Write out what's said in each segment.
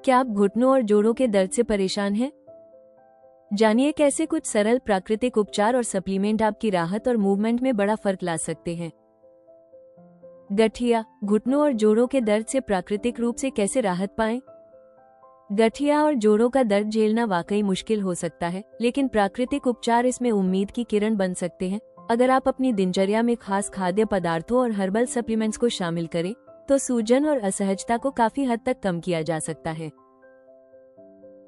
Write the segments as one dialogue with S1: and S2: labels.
S1: क्या आप घुटनों और जोड़ों के दर्द से परेशान हैं? जानिए कैसे कुछ सरल प्राकृतिक उपचार और सप्लीमेंट आपकी राहत और मूवमेंट में बड़ा फर्क ला सकते हैं। गठिया, घुटनों और जोड़ों के दर्द से प्राकृतिक रूप से कैसे राहत पाएं? गठिया और जोड़ों का दर्द झेलना वाकई मुश्किल हो सकता है, लेकिन प्राकृतिक उपचार इसमें उम्मीद की किरण बन सकते हैं। अगर आप अपनी दिनचर्या में खास खाद्य पदार्थों और हर्बल सप्लीमेंट्स को शामिल करें, तो सूजन और असहजता को काफी हद तक कम किया जा सकता है।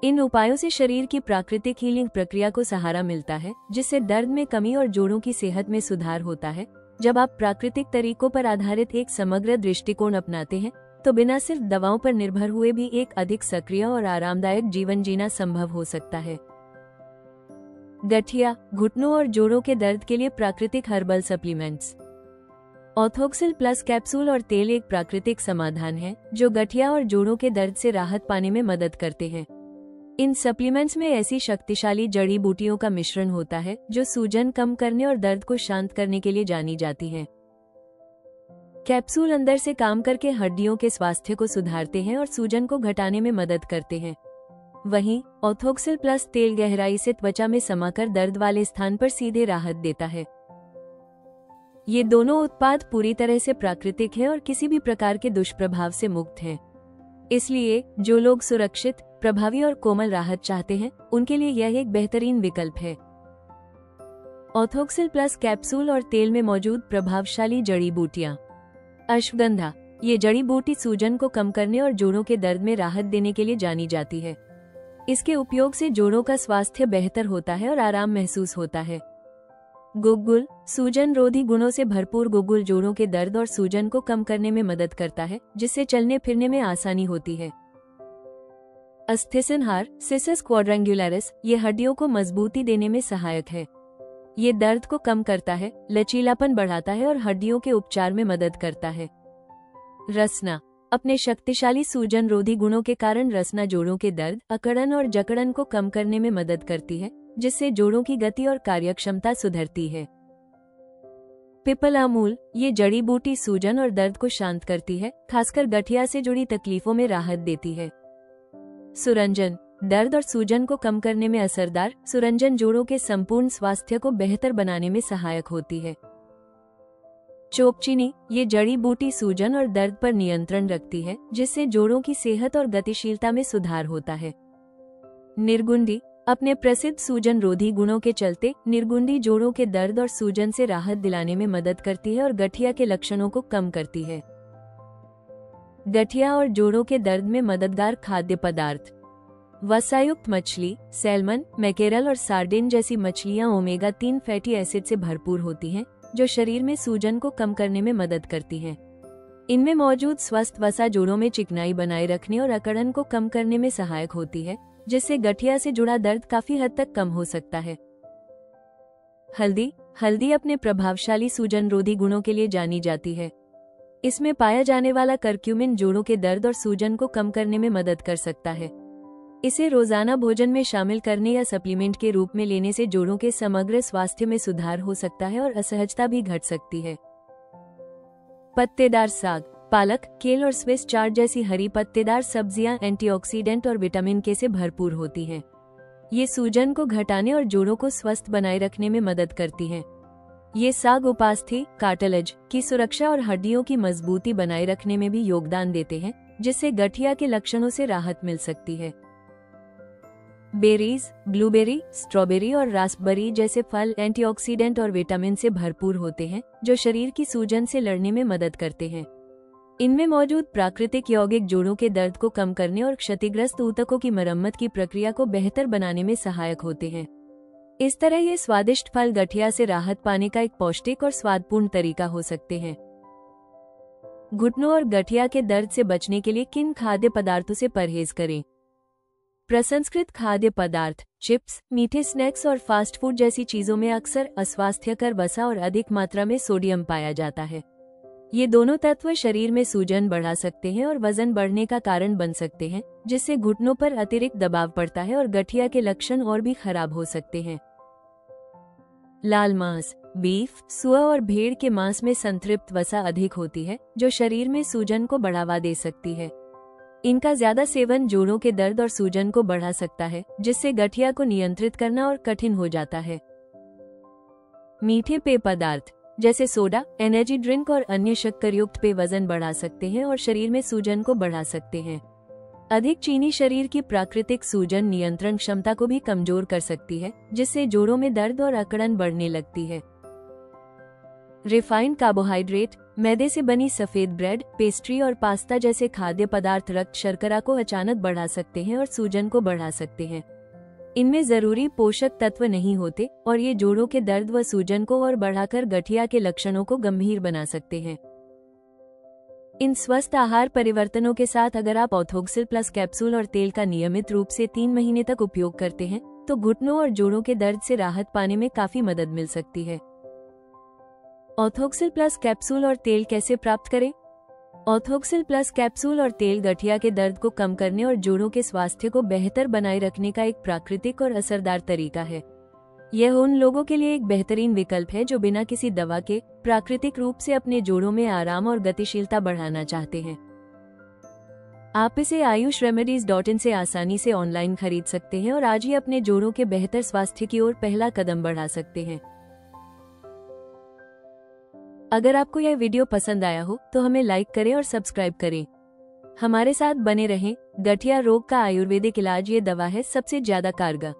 S1: इन उपायों से शरीर की प्राकृतिक हीलिंग प्रक्रिया को सहारा मिलता है, जिससे दर्द में कमी और जोड़ों की सेहत में सुधार होता है। जब आप प्राकृतिक तरीकों पर आधारित एक समग्र दृष्टिकोण अपनाते हैं, तो बिना सिर्फ दवाओं पर निर्भर हुए भी एक अधिक सक्रिय और आरामदायक जीवन जीना संभव हो सकता है। गठिया, घुटनों और जोड़ों के दर्द के लिए प्राकृतिक हर्बल सप्लीमेंट्स। ऑथोक्सिल प्लस कैप्सूल और तेल एक प्राकृतिक समाधान है, जो गठिया और जोड़ों के दर्द से राहत पाने में मदद करते हैं। इन सप्लीमेंट्स में ऐसी शक्तिशाली जड़ी बूटियों का मिश्रण होता है, जो सूजन कम करने और दर्द को शांत करने के लिए जानी जाती हैं। कैप्सूल अंदर से काम करके हड्डियों के स्वास्थ्य को सुधारते हैं और सूजन को घटाने में मदद करते हैं। वहीं ऑथोक्सिल प्लस तेल गहराई से त्वचा में समाकर दर्द वाले स्थान पर सीधे राहत देता है। ये दोनों उत्पाद पूरी तरह से प्राकृतिक हैं और किसी भी प्रकार के दुष्प्रभाव से मुक्त हैं। इसलिए जो लोग सुरक्षित, प्रभावी और कोमल राहत चाहते हैं, उनके लिए यह एक बेहतरीन विकल्प है। ऑथोक्सिल प्लस कैप्सूल और तेल में मौजूद प्रभावशाली जड़ी बूटियां। अश्वगंधा, ये जड़ी बूटी सूजन को कम करने और जोड़ों के दर्द में राहत देने के लिए जानी जाती है। इसके उपयोग से जोड़ों का स्वास्थ्य बेहतर होता है और आराम महसूस होता है। गुग्गुल, सूजन रोधी गुणों से भरपूर गुग्गुल जोड़ों के दर्द और सूजन को कम करने में मदद करता है, जिससे चलने फिरने में आसानी होती है। अस्थिसंहार, सिसस क्वाड्रेंगुलरिस, ये हड्डियों को मजबूती देने में सहायक है। ये दर्द को कम करता है, लचीलापन बढ़ाता है और हड्डियों के उपचार में मदद करता है। रसना, अपने शक्तिशाली सूजन रोधी गुणों के कारण रसना जोड़ों के दर्द, अकड़न और जकड़न को कम करने में मदद करती है, जिससे जोड़ों की गति और कार्यक्षमता सुधरती है। पिपलामूल, ये जड़ी बूटी सूजन और दर्द को शांत करती है, खासकर गठिया से जुड़ी तकलीफों में राहत देती है। सुरंजन, दर्द और सूजन को कम करने में असरदार सुरंजन जोड़ों के संपूर्ण स्वास्थ्य को बेहतर बनाने में सहायक होती है। चोपचीनी, ये जड़ी बूटी सूजन और दर्द पर नियंत्रण रखती है, जिससे जोड़ों की सेहत और गतिशीलता में सुधार होता है। निर्गुंडी, अपने प्रसिद्ध सूजन रोधी गुणों के चलते निर्गुंडी जोड़ों के दर्द और सूजन से राहत दिलाने में मदद करती है और गठिया के लक्षणों को कम करती है। गठिया और जोड़ों के दर्द में मददगार खाद्य पदार्थ। वसायुक्त मछली, सैल्मन, मैकेरल और सार्डिन जैसी मछलियां ओमेगा 3 फैटी एसिड से भरपूर होती हैं, जो शरीर में सूजन को कम करने में मदद करती हैं। इनमें मौजूद स्वस्थ वसा जोड़ों में चिकनाई बनाए रखने और अकड़न को कम करने में सहायक होती है, जिससे गठिया से जुड़ा दर्द काफी हद तक कम हो सकता है। हल्दी, हल्दी अपने प्रभावशाली सूजन रोधी गुणों के लिए जानी जाती है। इसमें पाया जाने वाला करक्यूमिन जोड़ों के दर्द और सूजन को कम करने में मदद कर सकता है। इसे रोजाना भोजन में शामिल करने या सप्लीमेंट के रूप में लेने से जोड़ों के समग्र स्वास्थ्य में सुधार हो सकता है और असहजता भी घट सकती है। पत्तेदार साग, पालक, केल और स्विस चार्ड जैसी हरी पत्तेदार सब्जियां एंटीऑक्सीडेंट और विटामिन के से भरपूर होती हैं। ये सूजन को घटाने और जोड़ों को स्वस्थ बनाए रखने में मदद करती हैं। ये साग उपास्थि, कार्टिलेज की सुरक्षा और हड्डियों की मजबूती बनाए रखने में भी योगदान देते हैं, जिससे गठिया के लक्षणों से राहत मिल सकती है। बेरीज, ब्लूबेरी, स्ट्रॉबेरी और रास्पबेरी जैसे फल एंटीऑक्सीडेंट और विटामिन से भरपूर होते हैं, जो शरीर की सूजन से लड़ने में मदद करते हैं। इनमें मौजूद प्राकृतिक यौगिक जोड़ों के दर्द को कम करने और क्षतिग्रस्त ऊतकों की मरम्मत की प्रक्रिया को बेहतर बनाने में सहायक होते हैं। इस तरह ये स्वादिष्ट फल गठिया से राहत पाने का एक पौष्टिक और स्वादपूर्ण तरीका हो सकते हैं। घुटनों और गठिया के दर्द से बचने के लिए किन खाद्य पदार्थों से परहेज करें? प्रसंस्कृत खाद्य पदार्थ, चिप्स, मीठे स्नैक्स और फास्ट फूड जैसी चीजों में अक्सर अस्वास्थ्यकर वसा और अधिक मात्रा में सोडियम पाया जाता है। ये दोनों तत्व शरीर में सूजन बढ़ा सकते हैं और वजन बढ़ने का कारण बन सकते हैं, जिससे घुटनों पर अतिरिक्त दबाव पड़ता है और गठिया के लक्षण और भी खराब हो सकते हैं। लाल मांस, बीफ, सुअर और भेड़ के मांस में संतृप्त वसा अधिक होती है, जो शरीर में सूजन को बढ़ावा दे सकती है। इनका ज्यादा सेवन जोड़ों के दर्द और सूजन को बढ़ा सकता है, जिससे गठिया को नियंत्रित करना और कठिन हो जाता है। मीठे पेय पदार्थ जैसे सोडा, एनर्जी ड्रिंक और अन्य शक्करयुक्त पेय वजन बढ़ा सकते हैं और शरीर में सूजन को बढ़ा सकते हैं। अधिक चीनी शरीर की प्राकृतिक सूजन नियंत्रण क्षमता को भी कमजोर कर सकती है, जिससे जोड़ों में दर्द और अकड़न बढ़ने लगती है। रिफाइंड कार्बोहाइड्रेट, मैदे से बनी सफेद ब्रेड, पेस्ट्री और पास्ता जैसे खाद्य पदार्थ रक्त शर्करा को अचानक बढ़ा सकते हैं और सूजन को बढ़ा सकते हैं। इनमें जरूरी पोषक तत्व नहीं होते और ये जोड़ों के दर्द व सूजन को और बढ़ाकर गठिया के लक्षणों को गंभीर बना सकते हैं। इन स्वस्थ आहार परिवर्तनों के साथ अगर आप ऑर्थोक्सिल प्लस कैप्सूल और तेल का नियमित रूप से 3 महीने तक उपयोग करते हैं तो घुटनों और जोड़ों के दर्द से राहत पाने में काफी मदद मिल सकती है। ऑर्थोक्सिल प्लस कैप्सूल और तेल कैसे प्राप्त करें? ऑर्थोक्सिल प्लस कैप्सूल और तेल गठिया के दर्द को कम करने और जोड़ों के स्वास्थ्य को बेहतर बनाए रखने का एक प्राकृतिक और असरदार तरीका है। यह उन लोगों के लिए एक बेहतरीन विकल्प है जो बिना किसी दवा के प्राकृतिक रूप से अपने जोड़ों में आराम और गतिशीलता बढ़ाना चाहते हैं। आप इसे ayushremedies.in से आसानी से ऑनलाइन खरीद सकते हैं और आज ही अपने जोड़ों के बेहतर स्वास्थ्य की ओर पहला कदम बढ़ा सकते हैं। अगर आपको यह वीडियो पसंद आया हो तो हमें लाइक करें और सब्सक्राइब करें। हमारे साथ बने रहें। गठिया रोग का आयुर्वेदिक इलाज ये दवा है सबसे ज्यादा कारगर।